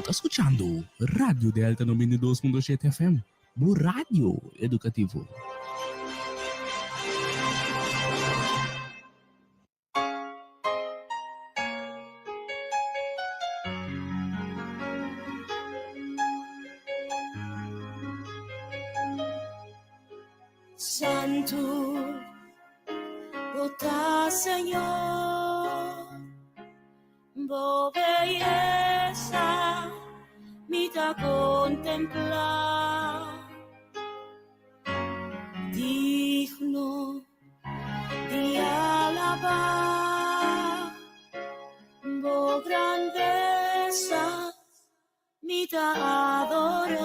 Tá escutando Radio Delta 92.7 FM, o rádio educativo. Santo, bota Senhor, boa belleza, me da contemplar, digno de alabar, boa grandeza, me da adorar.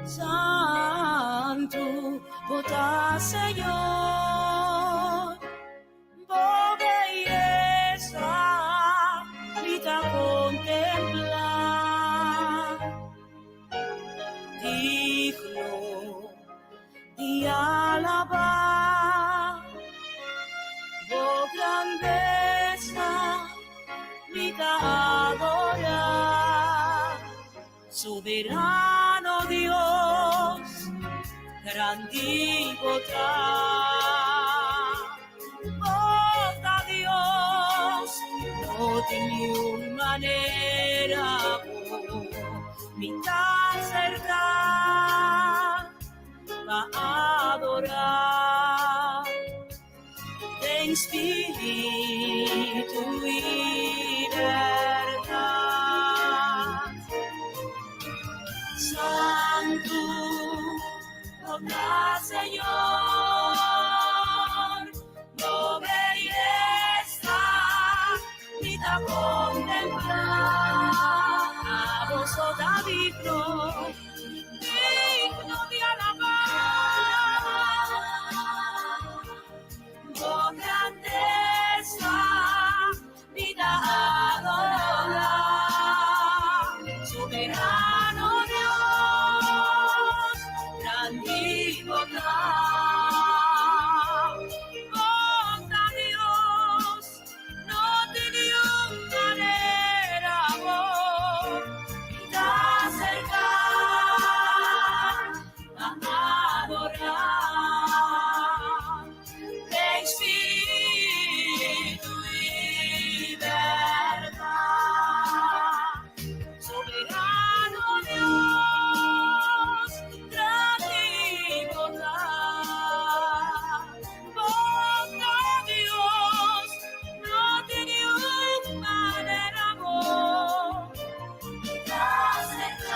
Santo, bota Señor, boa belleza, me da contemplar, digno de alabar, boa grandeza, me da adorar, soberano Dios, grande bota Dios, no de ninguna manera, mi tan cerca va a adorar, en espíritu y verdad. Santo, bota Señor, no belleza, me da contemplar, a vos da digno de alabar, con grandeza, me da adorar, soberano Dios, bota Dios, no tenía manera vos, te acercar a adorar, de espíritu y verdad, soberano Dios, grande bota Dios, no tenía manera vos, te acercar,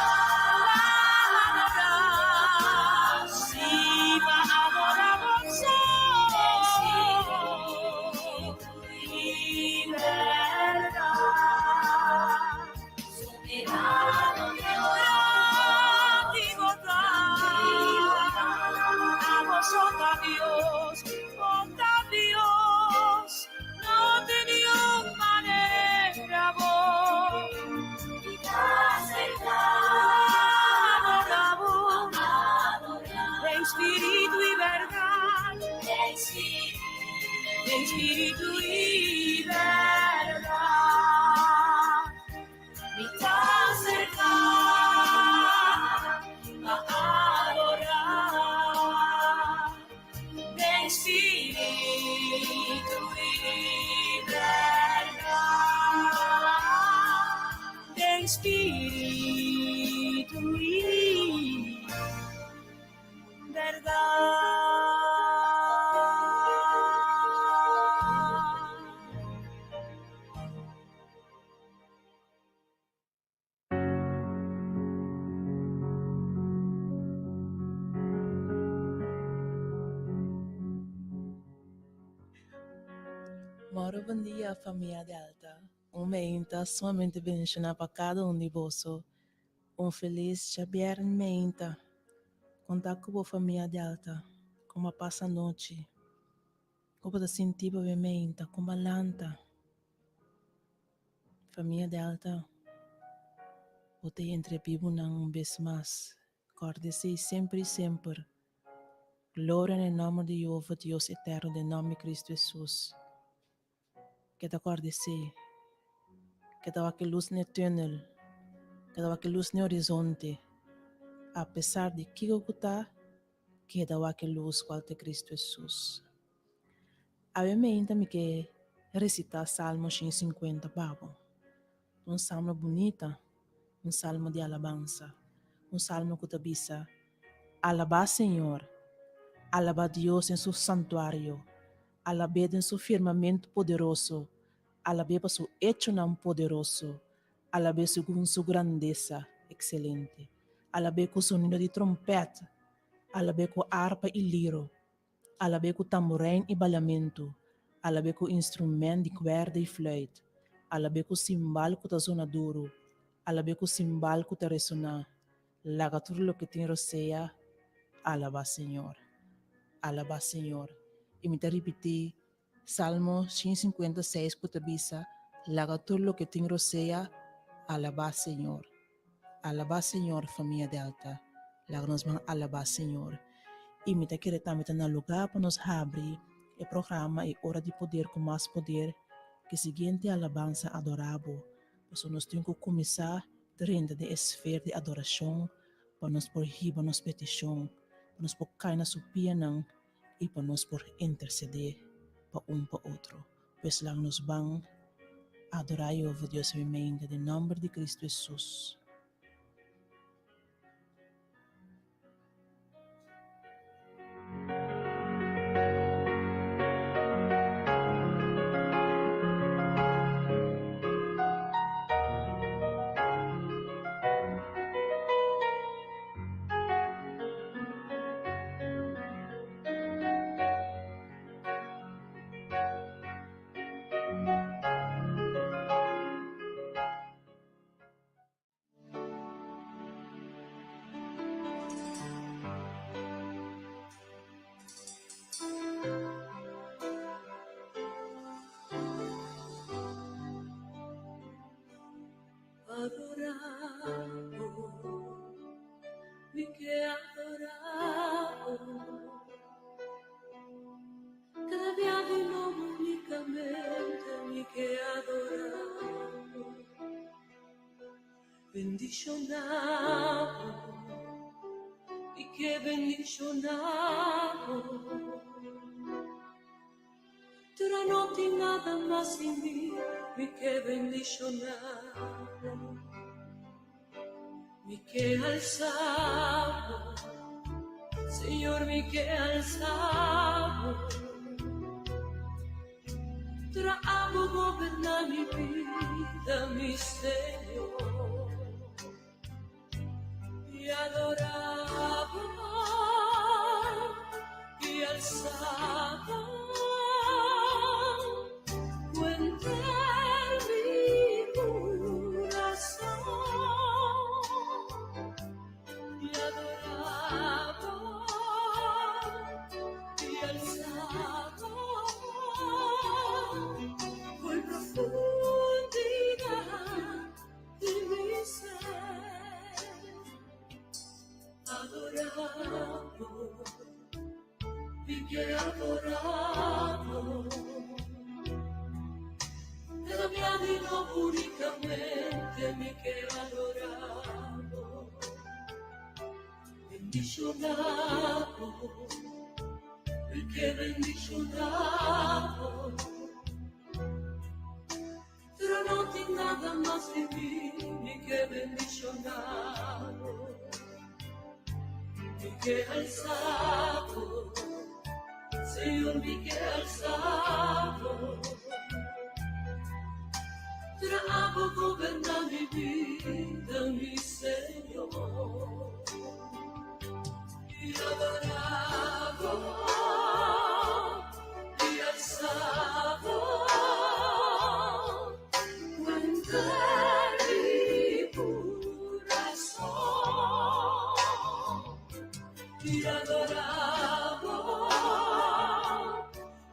si va a adorar vos, y verdad, soberano Dios, bota Dios, no tenía manera vos, te acercar, de espíritu y verdad, de espíritu y verdad, me está cerca a adorar, de espíritu y verdad, de espíritu y verdad. Moro bom dia, família Delta. Menta somente bendicionar para cada um de vocês. Feliz Xavier Menta. Contar com a família Delta. Como passa a noite. Como da sentir a menta. Como lanta. Família Delta. Botei entre vivo um vez mais. Acorde-se sempre e sempre. Glória no nome de Jeová, Deus eterno, em nome de Cristo Jesus. Que te acorde-se. Que te que luz no túnel. Que te que luz no horizonte. Apesar de que eu está, que te que luz qual te Cristo Jesus. Obviamente, me que recitar Salmo 150, babo. Salmo bonita, salmo de alabanza, salmo que te bisa. Alaba Senhor, alaba Deus em seu santuário, alaba em seu firmamento poderoso, alaba para seu hecho não poderoso, alaba segundo sua grandeza excelente, alaba com sonido de trompeta, alaba com harpa e liro, alaba com tamborim e balamento, alaba com instrumento de cuerda e flauta, alaba com cimbal que zona duro, alaba com cimbal que ressonar, laga tudo lo que tem roceia, alaba Senhor. Alaba Senhor. E me repetir, Salmo 156, putabisa, laga tudo lo que tem roceia, alaba Senhor. Alaba Senhor, família Delta. Laga nos vamos alaba Senhor. E me querer também na lugar para nos abrir o programa e hora de poder com mais poder, que seguinte alabança adorável, para nós temos que começar dentro da esfera de adoração, para nos por riba nos petição, para nos por cair na supia não, e para nos por interceder para para outro. Pois lá nos vamos adorar o Deus em mente, em nome de Cristo Jesus. Adorado, mi que adorado, cada día de nuevo únicamente mi que adorado, bendicionado, mi que bendicionado, pero no tengo nada más en mí, mi que bendicionado. Mi que alzado, Señor, mi que alzado, trago gobernar mi vida, mi Señor, y adoraba, y alzaba, cuenta mi corazón. Y adoraba y alzaba por profundidad de mi ser, adorado y que adorado, cada día vino únicamente mi que adorado. Bendicionado, el que bendicionado, pero no tiene nada más de mí, ni que bendicionado, ni que alzado, Señor, ni que alzado, trago gobernar mi vida, mi Señor. Y adorado y alzado, cuenta mi corazón. Y adorado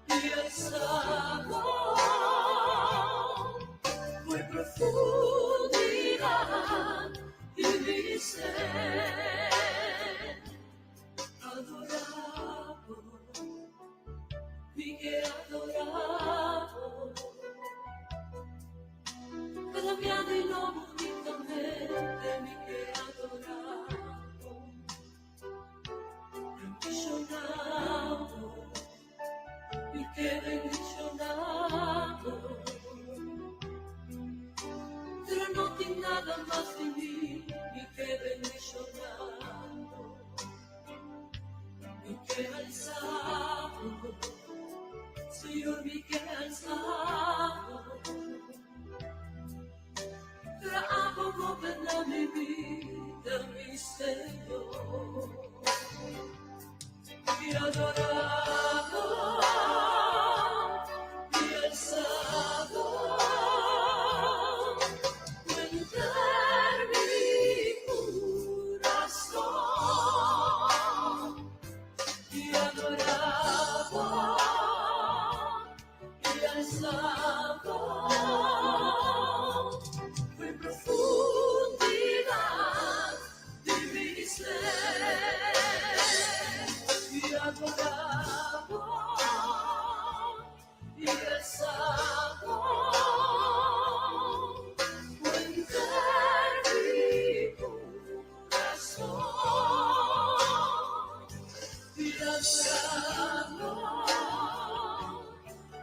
y alzado, muy profundidad mi che adoravo, cambia di nuovo unicamente mi che adoravo, bendicionavo, mi che bendicionavo, pero no tiene nada más de mí, mi que bendicionavo, mi que alzavo, Señor, mi que alzavo. Trabajo para mi vida, mi Señor, mi adorado, mi alzado, cuentar mi corazón, mi adorado, mi alzado. Fue profundidad de mi ser y adorado y alzado, cuentar mi corazón y adorado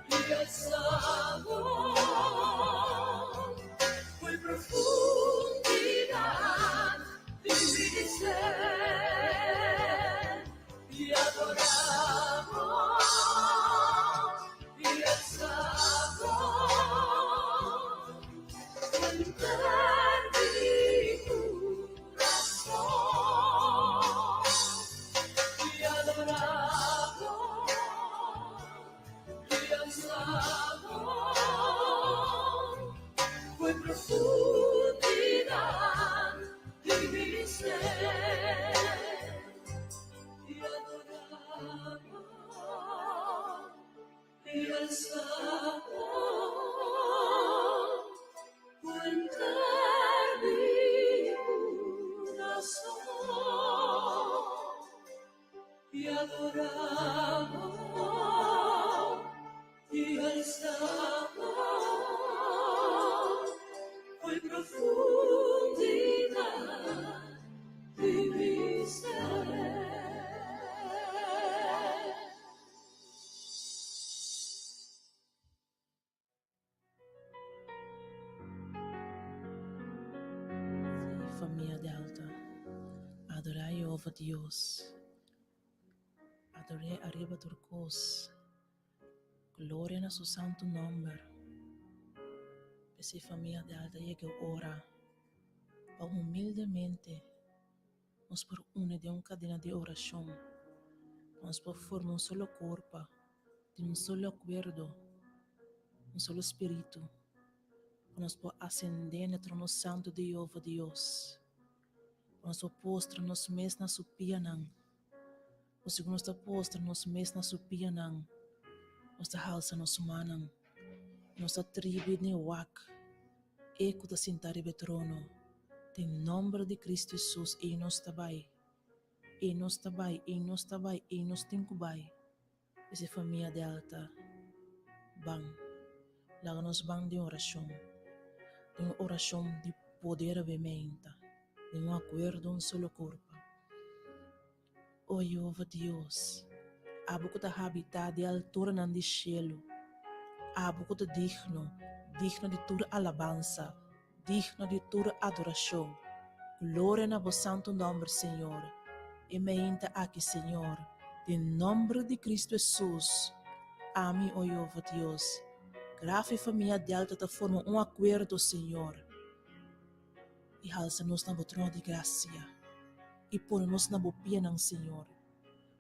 y alzado. Fue profundidad de mi ser y adoramos y alzamos, cantar mi corazón y adoramos y alzamos. Fue profundidad de mi ser y adoramos y alzamos, cuentar mi corazón y adoramos y alzamos. Fue profundidad de mi ser. Sí, familia Delta, adorai Jehová Dios, adorei arriba turcos, gloria a su santo nombre. Essa família Delta llega ora, para humildemente nos por unir de uma cadena de oração, nos por formar solo corpo, de solo acuerdo, solo espírito, nos por ascender no trono santo de Jehová Deus, nos por postra nos mes na su pianang, o segundo nos postra nos mes na su pianang, nos halsa nos manang, nos tribo ni wak, eco da sentare be trono, em nome de Cristo Jesus, e nos tabai, e nos tabai, e nos tabai, e nos tinkubai, essa família Delta, bang, lá nos bang de oração de poder avementa, de acordo um solo corpo. Oh Jeová Deus, abo que habitar de altura nan de cielo, abo que digno de toda alabança, digno de toda adoração. Glória na vosso santo nome, Senhor. E me entra aqui, Senhor, em nome de Cristo Jesus. Amém, oh Jeová Deus. Graça e família Delta te formam acordo, Senhor. E alça-nos na trono de graça. E põe-nos na bopia ng Senhor.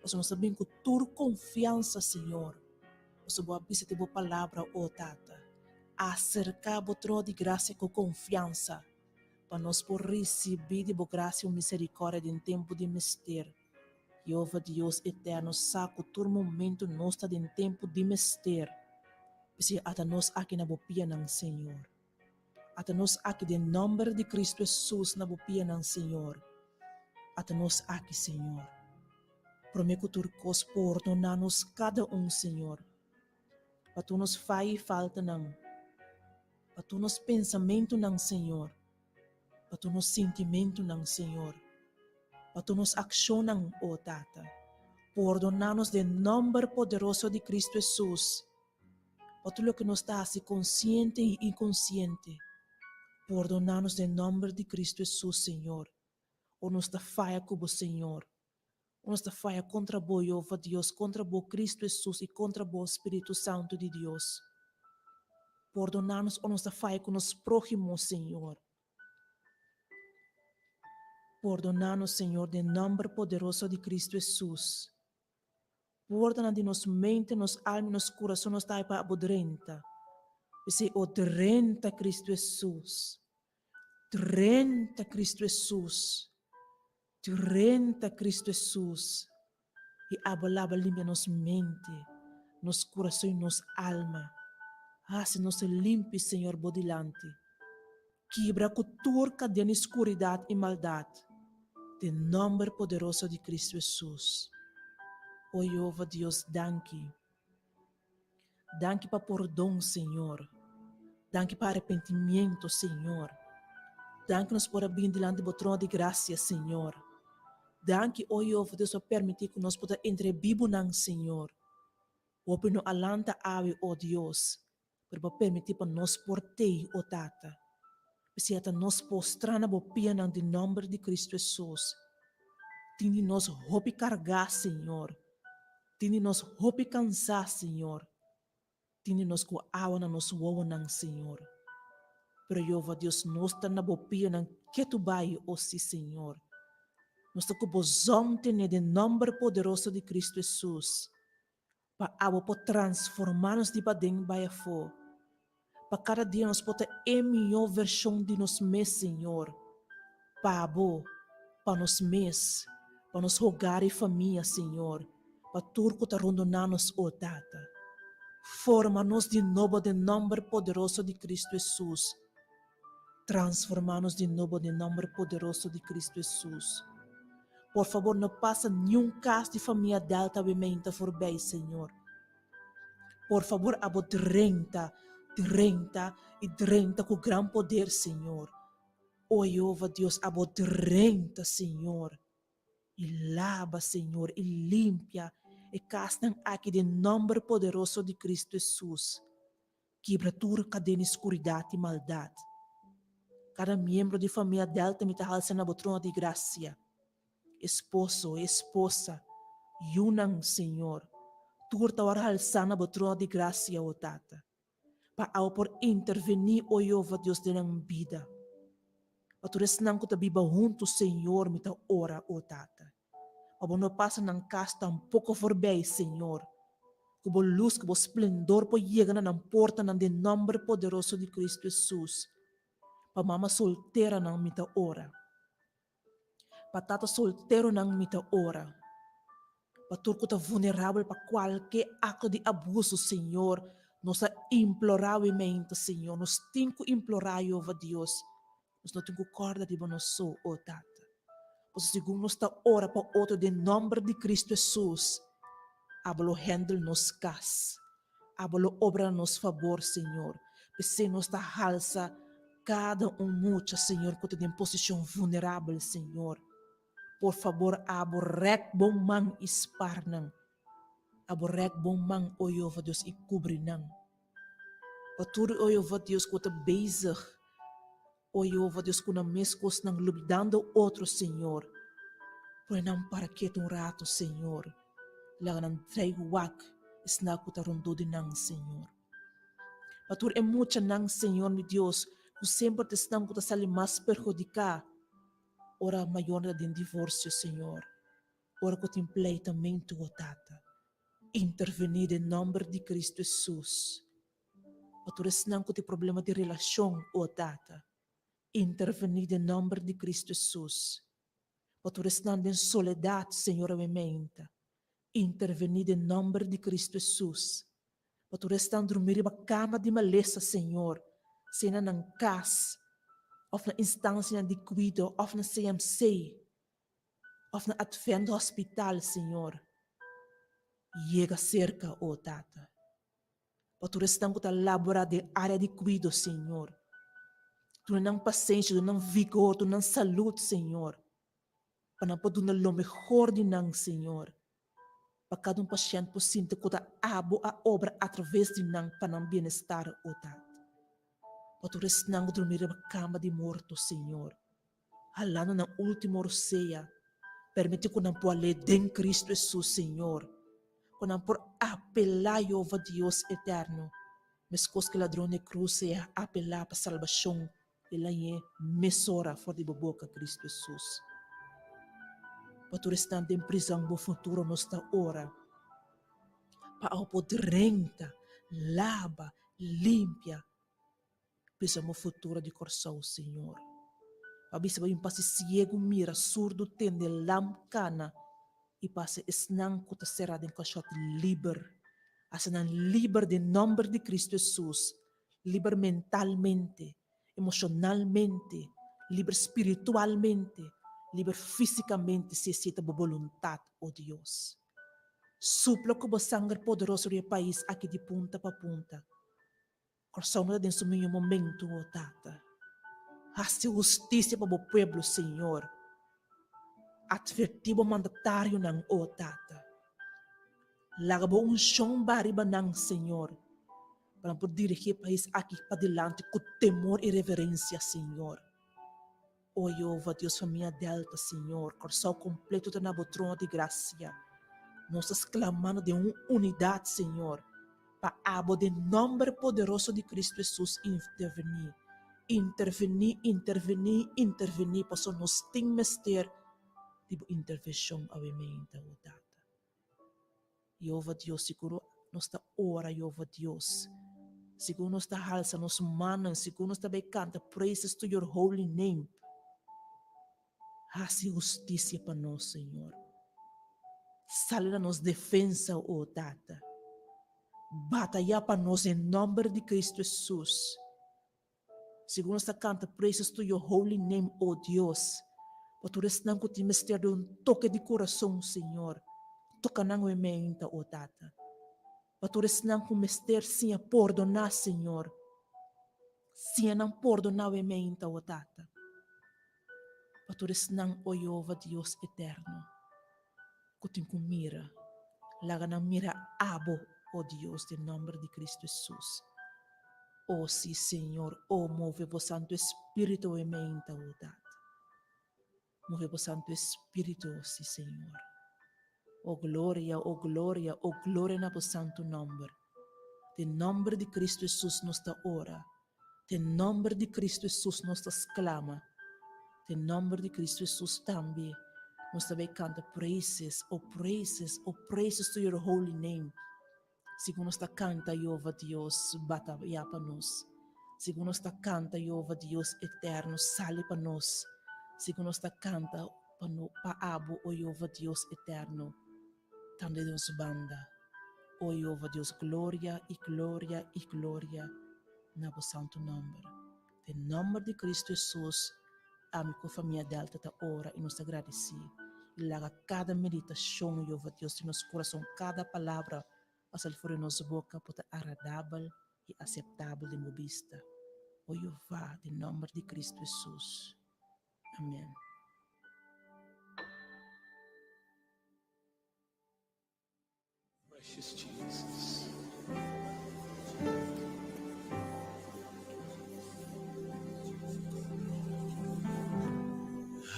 Nós sabemos com toda confiança, Senhor. Nós vamos visitar a palavra, oh Tata. Acercar o trono de graça com confiança. Para nós por receber de boa graça e misericórdia em tempo de mistério. Jeová Deus eterno, saco todo momento nós está em tempo de mistério. Se até nós aqui na bopia ng Senhor. Até nós aqui em nome de Cristo Jesus na bopia ng Senhor. Até nós aqui, Senhor. Prometo turcos por nos cada Senhor. para tu nos faz falta não, para tu nos pensamento não, Senhor, para tu nos sentimento não, Senhor, para tu nos ação não, oh Tata. Perdonar-nos de nome poderoso de Cristo Jesus, para tudo que nos está assim consciente e inconsciente. Perdonar-nos de nome de Cristo Jesus, Senhor. Ou nos está falha como Senhor. Ou nos está falha contra o Jeová Deus, contra o Cristo Jesus e contra o Espírito Santo de Deus. Perdonar-nos ou nos está falha com os próximos, Senhor. Perdonar-nos, Senhor, de nome poderoso de Cristo Jesus. Perdona de nos mente, nos alma, nos coração, nos está para abodrenta. Você o drenta Cristo Jesus. Drenta Cristo Jesus. Drenta Cristo Jesus. E abalaba limpia nos mente, nos coração e nos alma. Se nos limpe, Senhor, bodilante. Quebra cultura de escuridade e maldade. De nome poderoso de Cristo Jesus. Oh, Jeová Deus, danke. Danke para perdão, Senhor. Danke para arrependimento, Senhor. Danke-nos por abrir diante do trono de graça, Senhor. Danke, oh Jeová Deus, por permitir que nós podamos entrar vivo, Senhor. Open no alanta ave, oh Deus, para permitir para nós portei, oh Tata. Se até nós postrar na bopia de nome de Cristo Jesus. Tini nós hope carregar, Senhor. Tini nós hope cansar, Senhor. Tini nós com água na nos woa, Senhor. Pero Jeová Deus, nós está na bopia que tu vai, oh sim, Senhor. Nós está com bozão de nome poderoso de Cristo Jesus. Para água para transformar-nos de badem vai fora. Para cada dia nós podemos ter a melhor versão de nós mesmos, Senhor. Para nós mesmos, para nos rogar e família, Senhor. Para tudo que está rondonando-nos, oh Tata. Forma-nos de novo de nome poderoso de Cristo Jesus. Transforma-nos de novo de nome poderoso de Cristo Jesus. Por favor, não passa nenhum caso de família delta bementa for bem, Senhor. Por favor, abo 30 com grande poder, Senhor. Oh, Jeová Deus, abo 30, Senhor. E lava, Senhor, e limpia, e castam aqui de nome poderoso de Cristo Jesus. Quebra toda cadeia de escuridade e maldade. Cada membro de família delta me está na trono de graça. Esposo, esposa, yunang, Senhor. Turta orar sana na trono de graça, o Tata. Para ao por intervenir, o Jeová Deus de nang vida. Para tu resnang ko tabiba juntos, Senhor, me ta ora, o Tata. Para não passa nang casta um pouco for bem, Senhor. Que bo luz, que bo esplendor, po chega na porta nang de nome poderoso de Cristo Jesus. Para mama solteira nang me ta ora. Para tata solteiro nang me ta ora. Para tudo que está vulnerável para qualquer ato de abuso, Senhor. Nós imploravamente, Senhor. Nós temos que implorar, Jeová Deus. Nós não temos que corda de bonosso, oh Tata. Pois segundo nós está ora para outro de nome de Cristo Jesus. Hablo handle nos cas. Hablo obra nos favor, Senhor. Porque nós está halsa cada mucha, Senhor, que tem posição vulnerável, Senhor. Por favor, aborrec bom man isparnang. Aborrec bom man, o Jeová Deus, e cobrinang. Patuloy, o Jeová Deus, que está bezig. O Jeová Deus, que na mescos nang lubdando outro, Senhor. Por não para que um rato, Senhor. Laga ng traiwak, isna ko tarundo din ng Senhor. Patuloy, mucha ng Senhor, mi Deus, que sempre te estamos com a mais perjudicar. Ora maior na din divórcio, Senhor. Ora completamente, o Tata. Intervenir em nome de Cristo Jesus. Paturas nang kuti problema de relasyon, o Tata. Intervenir em nome de Cristo Jesus. Paturas nang din soledad, Senhor, amementa. Intervenir em nome de Cristo Jesus. Paturas nang dormir ba cama de maleza, Senhor. Sena ng kas. Of na instância de cuido, of na CMC, of na Advent Hospital, Senhor. Chega cerca, o Tata. Patures nang kuta labora de área de cuido, Senhor. Tu não paciência, tu não vigor, tu não saúde, Senhor. Para poder dar o melhor de nós, Senhor. Para cada paciente possível que abo a obra através de nós para o bem-estar, o Tata. Patures nang dormir na cama de morto, Senhor. Halando na última orceia. Permite que não possa ler em Cristo Jesus, Senhor. Que não por apelar a Deus eterno. Mas coisas que ladrão de cruz é apelar para salvação. Ela é mesora fora de boca Cristo Jesus. Para tu restante em prisão no futuro nossa hora. Para o poder renta, lava, limpia. Prisão no futuro de coração, Senhor. Para bisa ba yung pasi ciego mira, surdo tende, lamcana. E passa esnang kuta será den kashot liber. Asanan liber de nombre de Cristo Jesus. Liber mentalmente, emocionalmente, liber espiritualmente, liber fisicamente, se sieta bo voluntad, oh Dios. Suplo ko ba sangre poderoso do país aqui de punta pa punta. Coração na den suminho momento, oh Tata. Hace justiça para o povo, Senhor. Advertivo mandatário ng o Tata. Lagabo chão bariba ng Senhor. Para poder dirigir o país aqui para diante com temor e reverência, Senhor. O Jeová, Deus família Delta, Senhor. Coração completo da trono de graça. Nós estamos clamando de uma unidade, Senhor. Para abo de nome poderoso de Cristo Jesus intervenir. Intervenir, posso nos tem mester tipo intervenção a mente o data. Jeová Deus, seguro nos está ora, Jeová Deus. Seguro nos está halsa, nos manos, seguro nos está canta, praises to your holy name. Hace justiça para nós, Senhor. Sale nos defensa, o data. Batalha para nós em nome de Cristo Jesus. Segundo esta canta, praises to your holy name, oh Deus. Patures nang kuti mister de toque de coração, Senhor. Toca nang ementa, oh Tata. Patures nang ku mister siya perdonar, Senhor. Siya nang perdonar ementa, oh Tata. Patures nang, oh Jehová, Deus eterno. Kuting kumira. Laga nang mira abo, oh Deus, em nome de Cristo Jesus. Oh, sí, Senhor, oh, move o Santo Espírito em mente, oh, Tata. Move o Santo Espírito, sí, Senhor. Oh, glória, oh, glória, oh, glória na Santo nome. De nome de Cristo Jesus nos dá ora. De nome de Cristo Jesus nos dá clama. De nome de Cristo Jesus também nos dá canta praises, oh, praises, oh, praises to your holy name. Segundo esta canta, Jeová Deus, batalha para nós. Segundo esta canta, Jeová Deus eterno, sale para nós. Segundo esta canta, para abo, o Jeová Deus eterno, tande nos banda. O Jeová Deus, glória e glória e glória na vosso santo nome. Em nome de Cristo Jesus, amigo família Delta, ta ora e nos agradeci. E laga cada meditação, Jeová Deus, em nosso coração, cada palavra, pasal fora nossa boca, puta agradável e aceitável de vista. O Jeová, em nome de Cristo Jesus. Amém. Precious Jesus.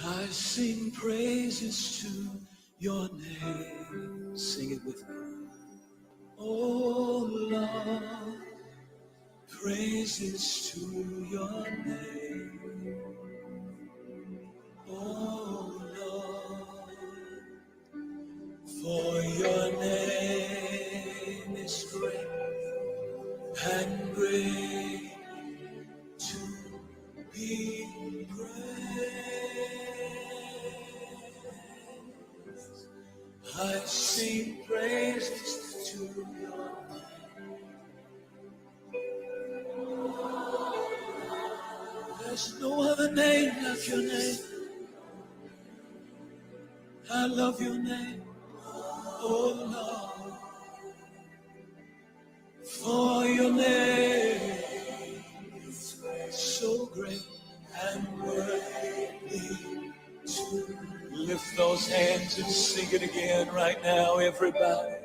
I sing praises to your name. Sing it with me. Oh Lord, praises to your name. Oh Lord, for your name is great and great to be praised. I sing praises to your name. There's no other name like your name. I love your name, oh Lord, for your your name is so great and worthy to lift those hands and sing it again right now, everybody.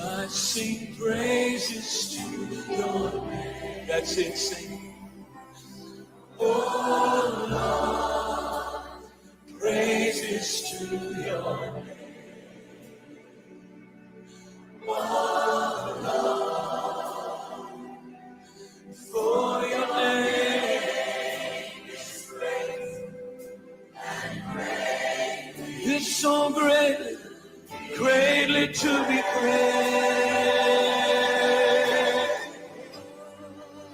I sing praises to your name. That's it, sing. Oh Lord, praises to your name. Oh Lord, for your name is great and great. It's so great, greatly to be praised.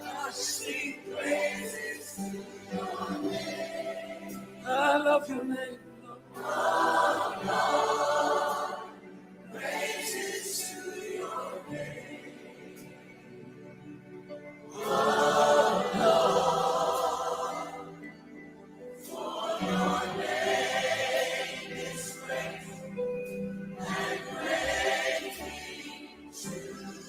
I sing praises to your name. I love your name, Lord. Praises to your name. Oh Lord, for your name is great and greatly to be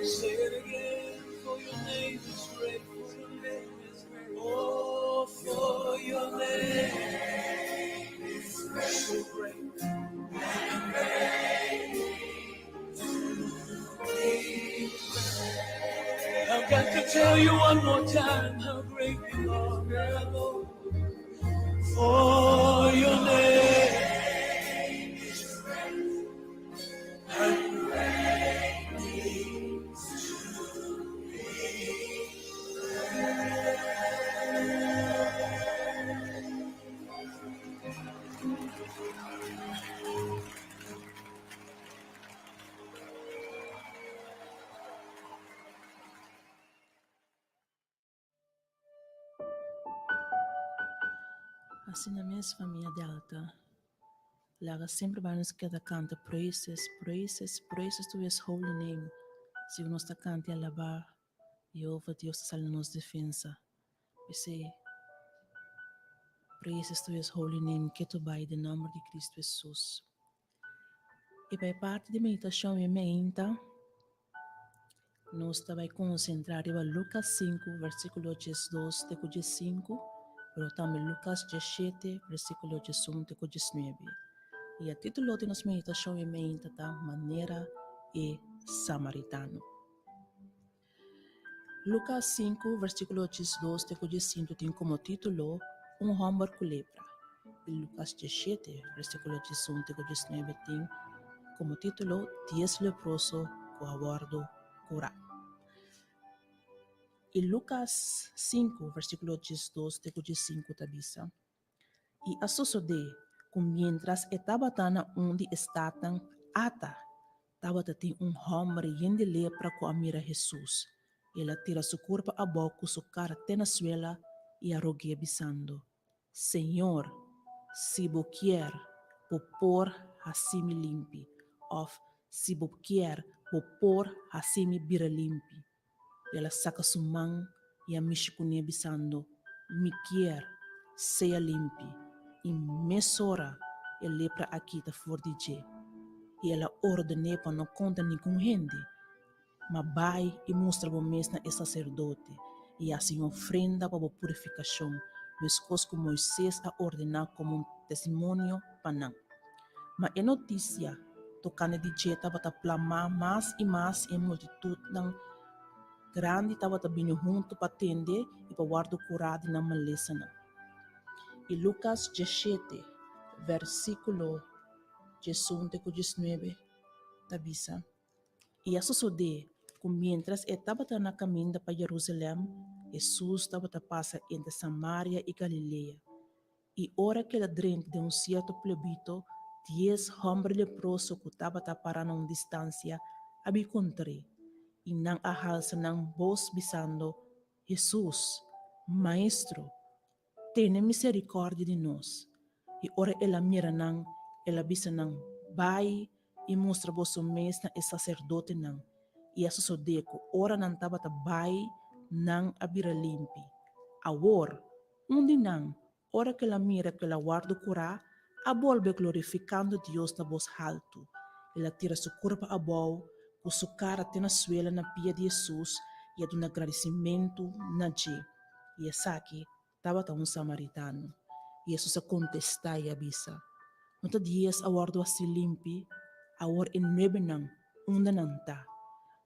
Say it again, for your name is great, for your name is great. Oh, for your name is so great and greatly to be praised. I've got to tell you one more time how great you are, Lord. For your name is great and greatly to be Assim na minha família de alta, Lara sempre vai nos que canta praises, praises, praises to his holy name. Se nós está cante a alabar, Jeová Deus está nos defensa. We say, praises to his holy name, que tu vai de nome de Cristo Jesus. E para parte de meditação e mente, nós vai concentrar em Lucas 5, versículo 12 até 5, pero também Lucas 17, versículo 1 até 19. E a título de nossa meditação é maneira e samaritano. Lucas 5, versículo 12 até 15 tem como título homem com lepra. E Lucas 17, versículo 11 até 19 tem como título 10 leprosos com aguardo curar. E Lucas 5, versículo 12 até 15 tabisa. E a suceder, mientras estava onde estavam, estava tem homem de lepra com a mira Jesus. Ela tira seu corpo a boca, sua cara na suela e a roguei bisando. Senhor, se você quer, pôr assim me limpe. Ou, se você quer, pôr assim me bira limpe. Ela saca sua mão e a mexicune bisando. Me quer, seja limpe. E mesora, a lepra aqui está fora de je. E ela ordene para não contar ninguém gente. Mas vai e mostra o mesmo na sacerdote. E assim ofrenda para a purificação. Mescos que Moisés a ordenar como um testemunho para não. Mas a notícia, tocando de jeta para plamar mais e mais em multitud não grande estava vindo junto para atender e para guardar curado na maleza. E Lucas 17, versículo 18 e 19, tabisa. E a suceder, mientras estava na caminho para Jerusalém, Jesus estava passa entre Samaria e Galileia. E hora que ele drink de certo plebito, 10 homens leprosos que estava parando a uma distância, abicontrei. E nang ahalsa ng voz bisando, Jesus, Maestro, tiene misericordia de nós. E ora ela mira nang, ela bisa nang, vai e mostra vosso mês na sacerdote nang. E a susodeco, ora nang tabata vai nang abira limpi. Awor, undi nang, ora que ela mira que ela guarda cura, a volve glorificando Deus na voz alto. Ela tira seu corpo a boa, com sua cara na suela na pia de Jesus e a um agradecimento na je. E essa aqui estava um samaritano. E Jesus a contestar e avisa. Não te dias a guardo assim limpi, a guardo em neve não, onde não está.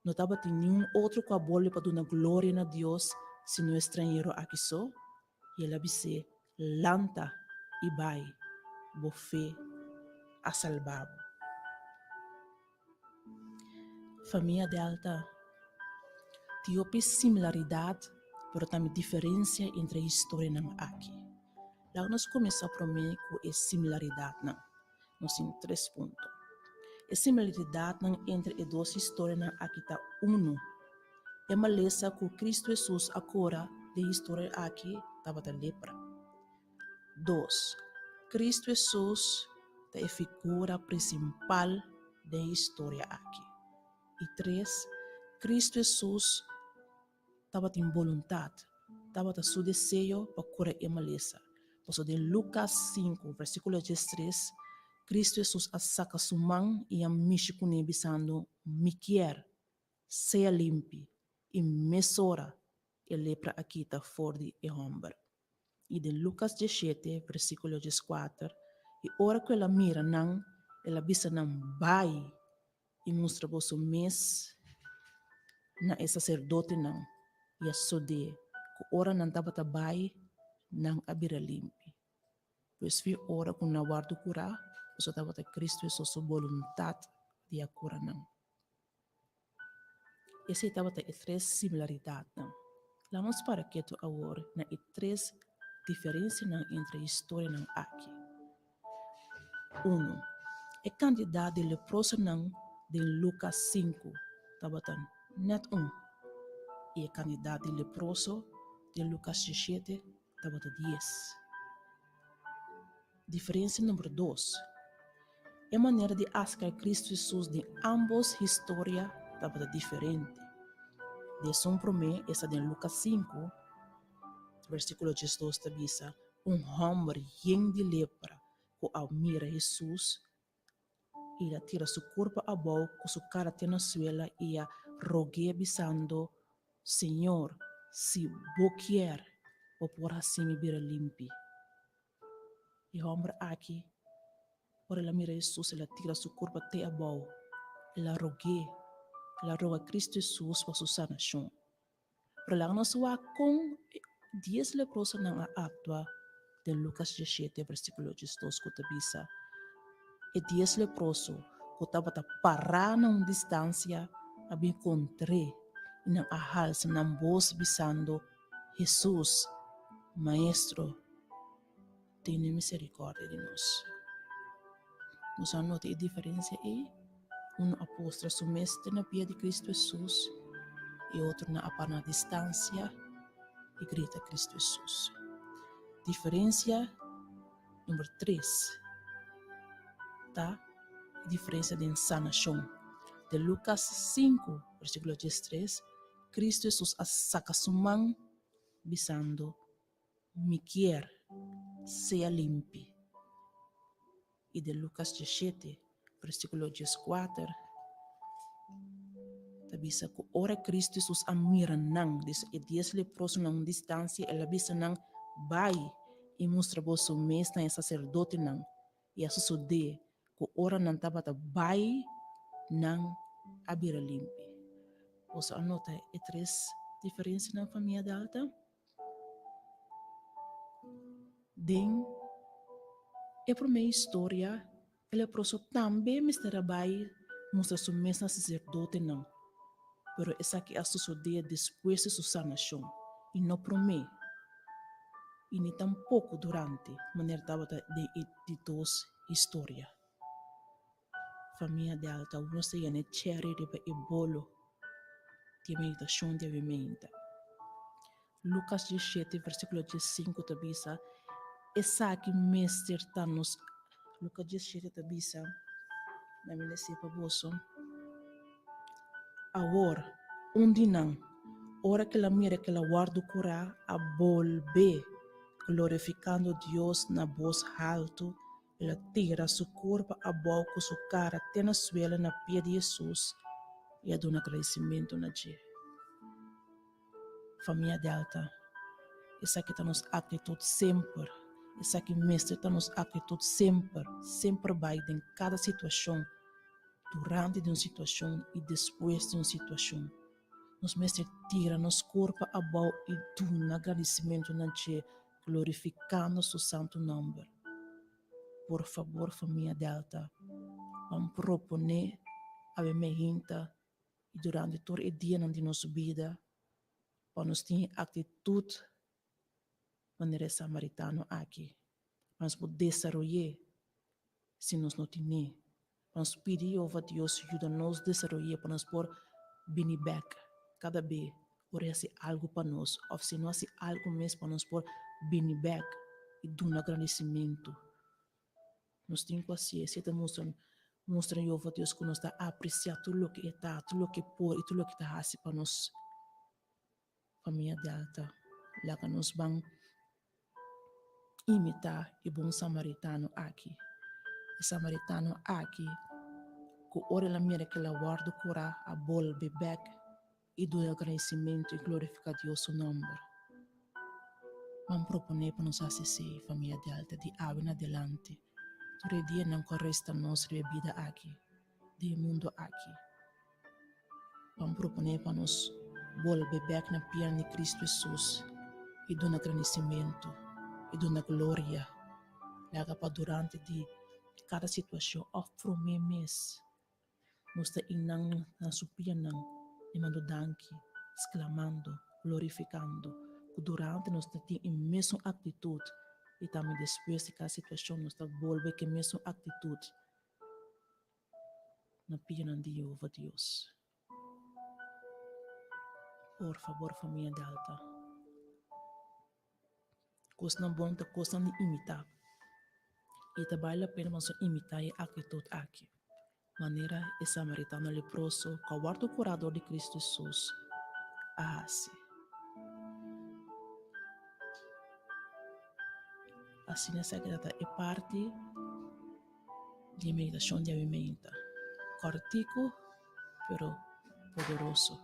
Não estava tem nenhum outro que a bolha para dar glória na Deus, se não estrangeiro aqui só. E ela disse, lanta e vai, bo fé a salvado. Família Delta, tem similaridade, mas também diferença entre a história não aqui. Lá nós começamos primeiro com a similaridade não. Nós temos 3 pontos. A similaridade não entre as duas histórias não aqui está 1. É uma lesa que Cristo Jesus agora de história aqui estava da lepra. 2. Cristo Jesus é a figura principal da história aqui. E 3. Cristo Jesus estava em vontade, estava em seu desejo para curar a maleza. Por isso, em Lucas 5, versículo 13, Cristo Jesus saca sua mão e a mexe com ele, dizendo, me quer, seja limpe, e mesora, a lepra aqui está fora de homem. E de Lucas 17, versículo 14, e ora que ela mira, não, ela bisa não vai, e mostra o seu mês, na sacerdote não, e a sode, que ora não estava trabalho, não abira limpe. Pois vi ora com na guarda curar, pois estava Cristo e sua vontade de a cura não. Essa estava a 3 similaridades não. Lá nós para que tu agora, na 3 diferenças não entre a história não aqui. 1. A quantidade de leprosos não de Lucas 5, estava net 1. E a quantidade de leprosos de Lucas 17, estava 10. Diferença número 2. A maneira de ascar Cristo Jesus de ambas histórias estava diferente. De som primeiro, essa de Lucas 5, versículo 12, diz: homem cheio de lepra, que ao mira Jesus, ele tira seu corpo a boca, com sua cara na suela e a roguei bisando, Senhor, se você quer, vou por assim me vir limpe. E homem aqui Ora la mira Jesus, ela tira su corpo até a boa. Ela roga a Cristo Jesus para sua sanação. Para lá nós com 10 leprosos na atua de Lucas 17, versículo 2, que bisa. E 10 leprosos que estava parar na distância, a encontrei na ahal sa ng voz bisando, Jesus, Maestro, tiene misericordia de nós. Nós nota a diferença é um apóstolo sumeste na pia de Cristo Jesus e outro na apa na distância e grita Cristo Jesus. Diferença número 3, tá? A diferença de sanação. De Lucas 5, versículo 13, Cristo Jesus saca sua mão bisando, me quer, seja limpo. E de Lucas 17, versículo 14, bisa ko ora Cristo Jesus amira nang e 10 leprosos nang distância ela bisa nang bai e mostra boso mes na sacerdote nang e a sucede ko ora nang tabata bai nang abira limpi. Você anota e 3 diferenças na família da alta? Den e por minha história ele leproso também me estará bai mostra su mes na sacerdote nang. Pero essa que a suceder depois de sua sanação e não por mim e nem tampouco durante maneira de dos história. Família de alta uno se ia ne cherry riba e bolo de meditação de avimenta. Lucas 17 versículo 15 tabisa essa que mestre tanos Lucas 17 tabisa na minha sepa boso. Agora, não, ora que la mira que la guardo cura a volver, glorificando Deus na voz alto, ela tira su corpo a boca com sua cara até na suela na pia de Jesus e a dá um agradecimento na dia. Família de alta, essa que está nos atitude sempre, essa que mestre está nos atitude sempre vai em cada situação, durante uma situação e depois de uma situação. Nos mestre tira nos corpo a boa e dá um agradecimento na dia, glorificando seu santo nome. Por favor, família de alta, vamos proponer a mementa e durante todo o dia na nossa vida, para nós ter atitude maneira samaritano aqui. Mas por desenvolver, se nós não temos, nós pedimos a Deus ajuda-nos a desenvolver para nós por venir back cada vez, por fazer algo para nós, ou se nós fazer algo mesmo para nós por venir back e dar um agradecimento. Nós temos paciência, mostra a Deus que nós está apreciando tudo o que está, tudo o que pode e tudo o que está fazendo para nós. Família de alta, lá que nós vamos imitar o bom samaritano aqui. O samaritano aqui, que ora la mira que la guarda cura a volve back e do agradecimento e glorificar Deus seu nome. Vamos proponer para nós assistir, família de alta, de agora em adelante. Todo dia não corresta nossa vida aqui, do mundo aqui. Vamos proponer para nós volver back na pia de Cristo Jesus e do agradecimento e do glória. Laga para durante de cada situação, ofro-me mês. Nós estamos na supia e mando danke, exclamando, glorificando, que durante nós temos a mesma atitude e também depois de cada situação nós volve que a mesma atitude na pia de Deus. Por favor, família de alta, coisa não bom, coisa de imitar. E também a pena nós imitar a atitude aqui. Maneira é samaritano leproso, que guarda o curador de Cristo Jesus. Assim nessa grata é parte de meditação de avimenta. Cortico, pero poderoso.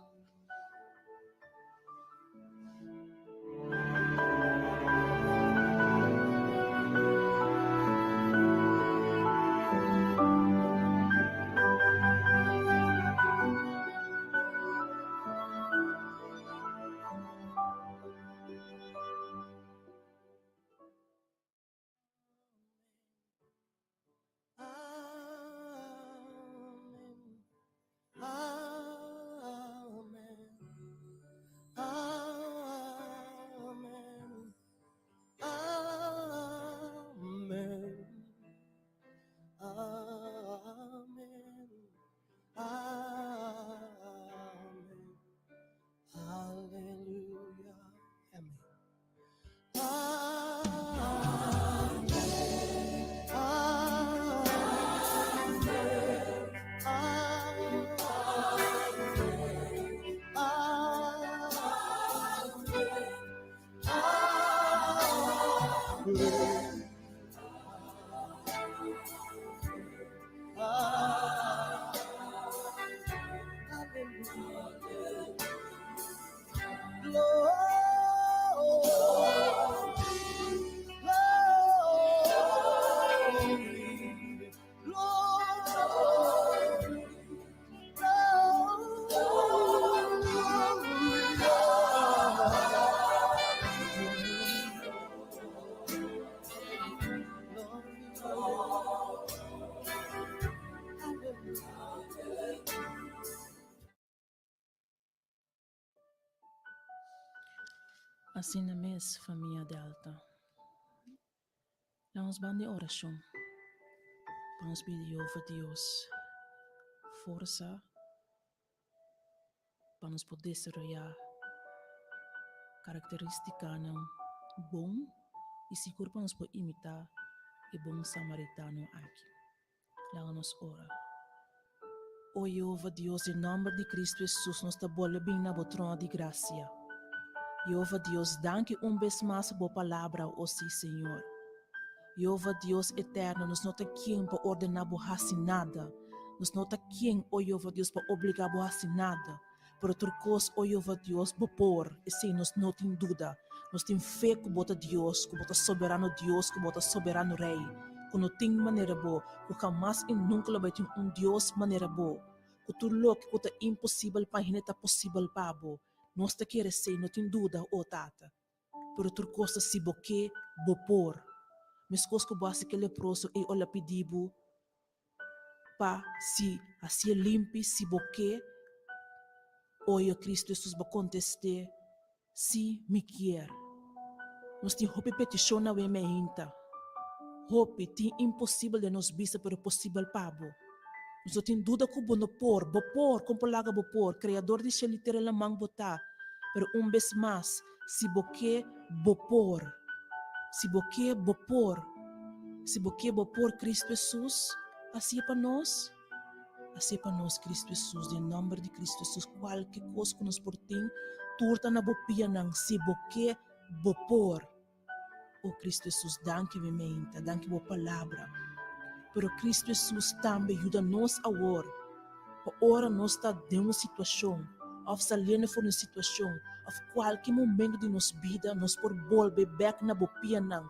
Assim na mes, família Delta. Vamos bande oração. Vamos pedir over Deus força para nos poder desarrollar características não bom e seguro para nos poder imitar o bom samaritano aqui. Lá nos ora. O Jeová Deus, em nome de Cristo Jesus, nos está bola bem na trono de graça. Jeová Deus, danke vez mais boa palavra, ó sim, Senhor. Jeová Deus eterno, nos nota quem para ordenar boa nada. Nos nota quem, ó Jeová Deus, para obrigar boa nada. Por outra coisa, ó Jeová Deus, por e sem nos não tem dúvida. Nos tem fé que bota Deus, que bota soberano Deus, que bota soberano Rei. Que não tem maneira boa, que jamais e nunca vai ter Deus maneira boa. Que tudo lo que é impossível para ele está possível para bo. Nós te quer ser, não tem dúvida, ó Tata. Por outra coisa, se boque, por. Mas coisa que basta que leproso e olha pedibo pa si assim limpe si boque oia Cristo Jesus va conteste si me quer. Nós tem hope petição na we me hinta. Hope tem impossível de nos vista pero possível pabo. Nós tem dúvida que bopor, compolaga bopor, criador de chelitera la mang bota. Pero vez mais, si boque bopor. Si boque bopor. Se boque por Cristo Jesus, assim é para nós. Assim é para nós, Cristo Jesus, em nome de Cristo Jesus, qualquer coisa que nos portem, turta na bopia nang se boque por. Oh Cristo Jesus, danke me menta, danke boa palavra. Pero Cristo Jesus também ajuda nós a orar. Para ora nós está de uma situação, ou saliendo por uma situação, ou qualquer momento de nossa vida, nós por volver back na bopia nang.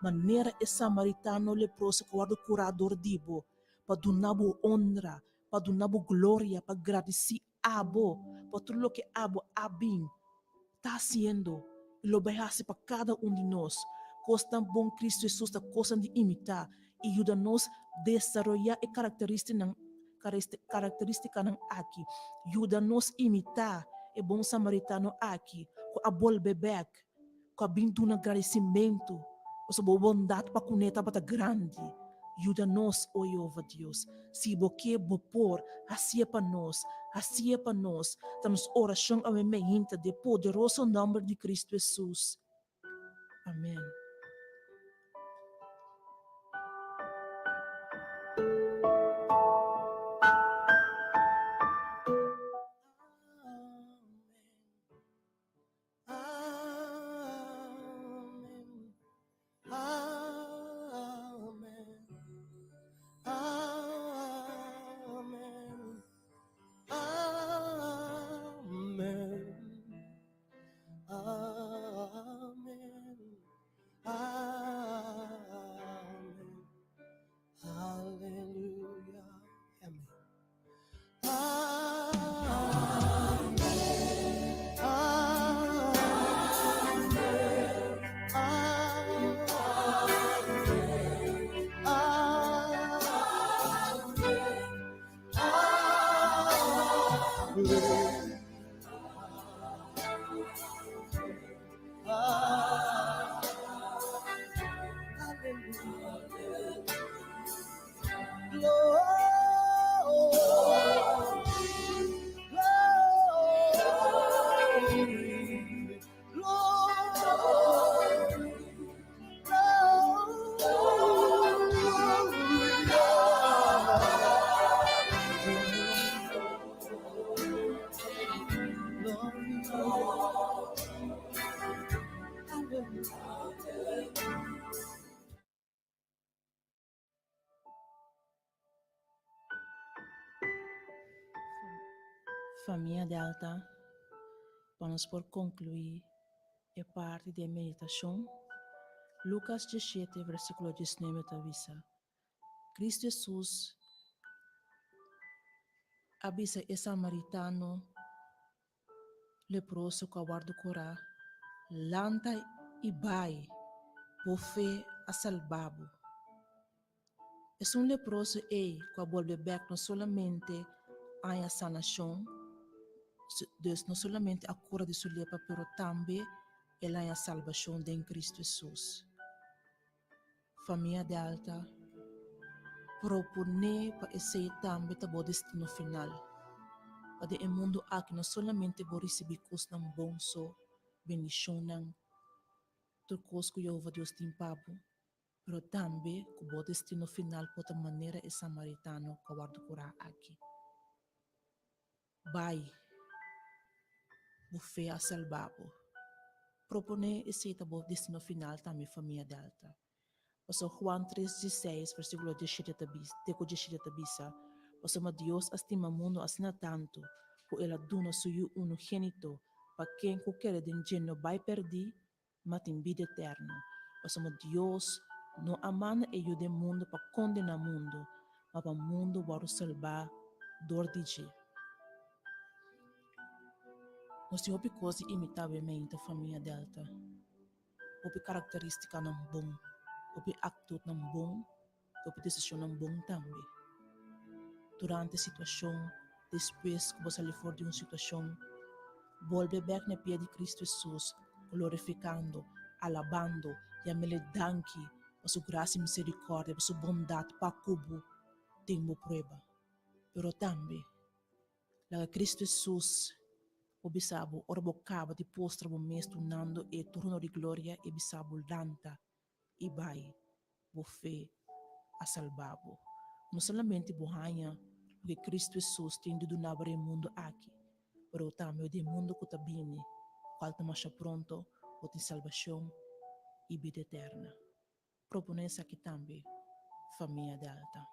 Maneira é samaritano leproso que o curador dibo, para donar honra, para donar glória, para agradecer abo, para tudo o que abo abim está fazendo, e lo behase para cada de nós. Coisa tão bom Cristo Jesus está coisa de imitar, e ajuda-nos a desenvolver a característica ng aqui, ajuda-nos a imitar o bom samaritano aqui, com a volver back, com a bintu ng agradecimento, o sa bondade para kuneta para grande. Ajuda-nos, ó Jeová Deus. Se boque bopor, assim é para nós. Assim é para nós. Estamos oração a meminta de poderoso nome de Cristo Jesus. Amém. Família Delta, vamos por concluir a parte da meditação. Lucas 17, versículo 19, avisa. Cristo Jesus avisa o samaritano leproso que aguarda cura, lanta e vai, por fé a salvabo. É leproso que vuelve back não solamente a sanação, Deus não solamente a cura de sua lepra, pero também ela é a salvação em Cristo Jesus. Família Delta, propone para esse também o destino final. Para o mundo aqui não somente vou receber coisas não bons, bendição não, turcos que eu vou Deus tem papo, mas também que o destino final por maneira é samaritano que guarda curar aqui. Vai, você a salvabo. Propone esse o destino final também família Delta. Paso Juan 3:16, versículo 17 bisa, paso ma Dios estima mundo assim tanto, que ela dona suyo unigênito, para quem qualquer den geno vai perder, mas tem vida eterna. Paso ma Dios não amana e o mundo para condenar mundo, mas para mundo para salvar dor de G. Nós temos coisas imitavelmente família Delta, houve característica não bom, houve atitude não bom, houve decisão não bom também. Durante a situação, depois que você for de uma situação, volve back na pia de Cristo Jesus, glorificando, alabando e amelidando a sua graça e misericórdia, a sua bondade para cubo, tem uma prova. Pero também, lá Cristo Jesus, o bisabo, orbocava de postra o mês tornando e turno de glória e bisabo lanta e vai, o fé a salvabo. Não somente bohanha, porque Cristo Jesus tem de donar para o mundo aqui, mas também o mundo que está bem, qual está mais pronto, ou tem salvação e vida eterna. Proponência aqui também, família Delta.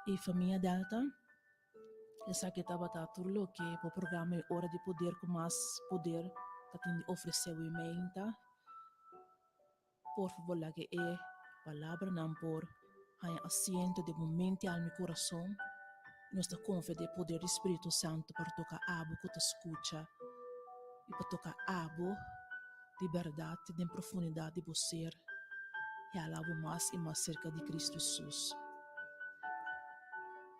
E família Delta, essa que estava tudo que o programa é hora de poder com mais poder que tem de oferecer o e-mail, por favor, lá que é palavra não por há assento de momento ao meu coração, nós estamos confiantes de poder do Espírito Santo para tocar abo que te escuta e para tocar abo de verdade, de profundidade de você e alabo mais e mais cerca de Cristo Jesus.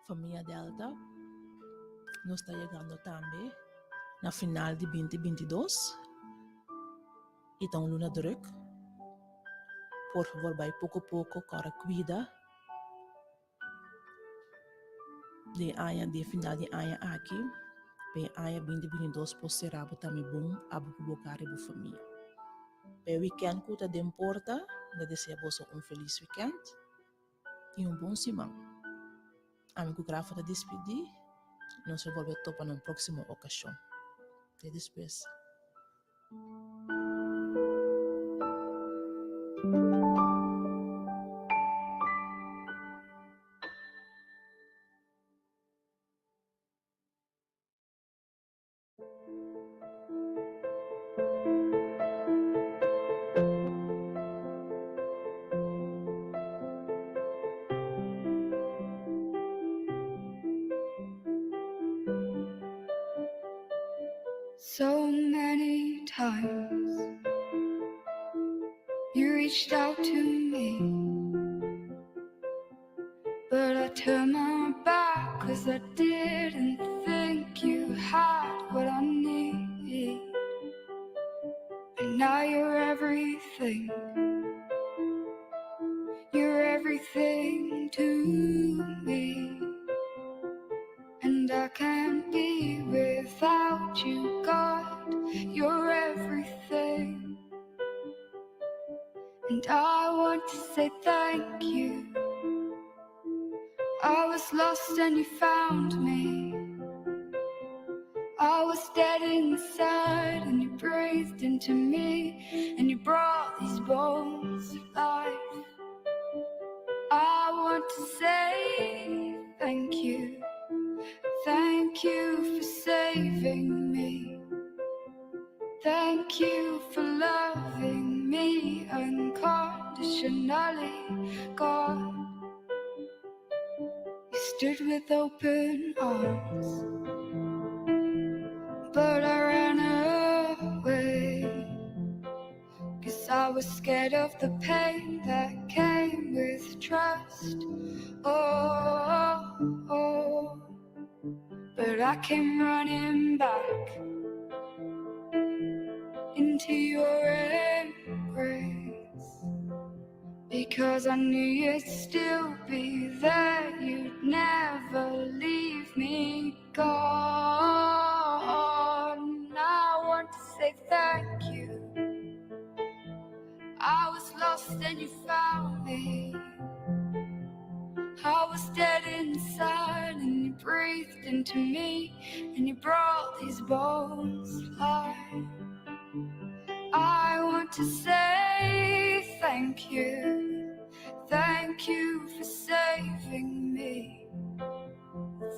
Família Delta, nós está chegando também na final de 2022. Então, Luna Druk, por favor, vai pouco a pouco, cara, cuida de final de ano aqui, bem ano 2022, por ser abo também bom, abo que bocar e boa família. Bem, weekend que te importa, eu desejo a você feliz weekend e bom semana. Amigo, graças a despedir, nós vamos voltar na próxima ocasião. Até depois. So many times you reached out to me, but I turned my back 'cause I didn't think you had what I need. And now you're everything to me. And I can't be without you, God, you're everything. And I want to say thank you. I was lost and you found me. I was dead inside and you breathed into me, and you brought these bones to life. I want to say thank you. Thank you for saving me. Thank you for loving me unconditionally, God. You stood with open arms, but I ran away. was scared of the pain that came with trust. Oh, but I came running back into your embrace, because I knew you'd still be there. You'd never leave me gone. I want to say thank you. I was lost and you found me. I was dead inside and you breathed into me, and you brought these bones to life. I want to say thank you. Thank you for saving me.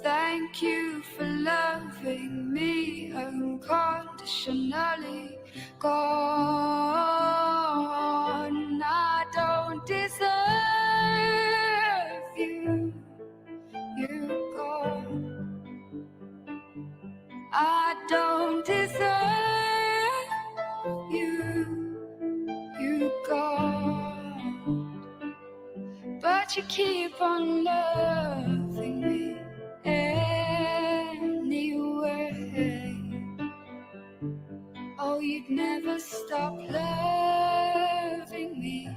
Thank you for loving me unconditionally. Gone, I don't deserve you. You're gone. I don't deserve you. You're gone. But you keep on loving me anyway. Oh, you'd never stop loving me,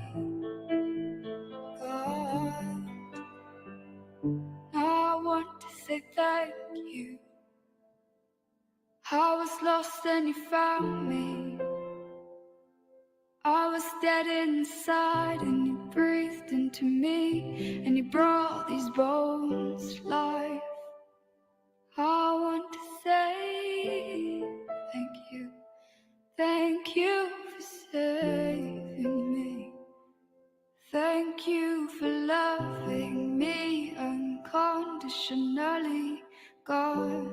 God. I want to say thank you. I was lost and you found me. I was dead inside and you breathed into me, and you brought these bones to life. I want to say thank you. Thank you for saving me. Thank you for loving me unconditionally, God.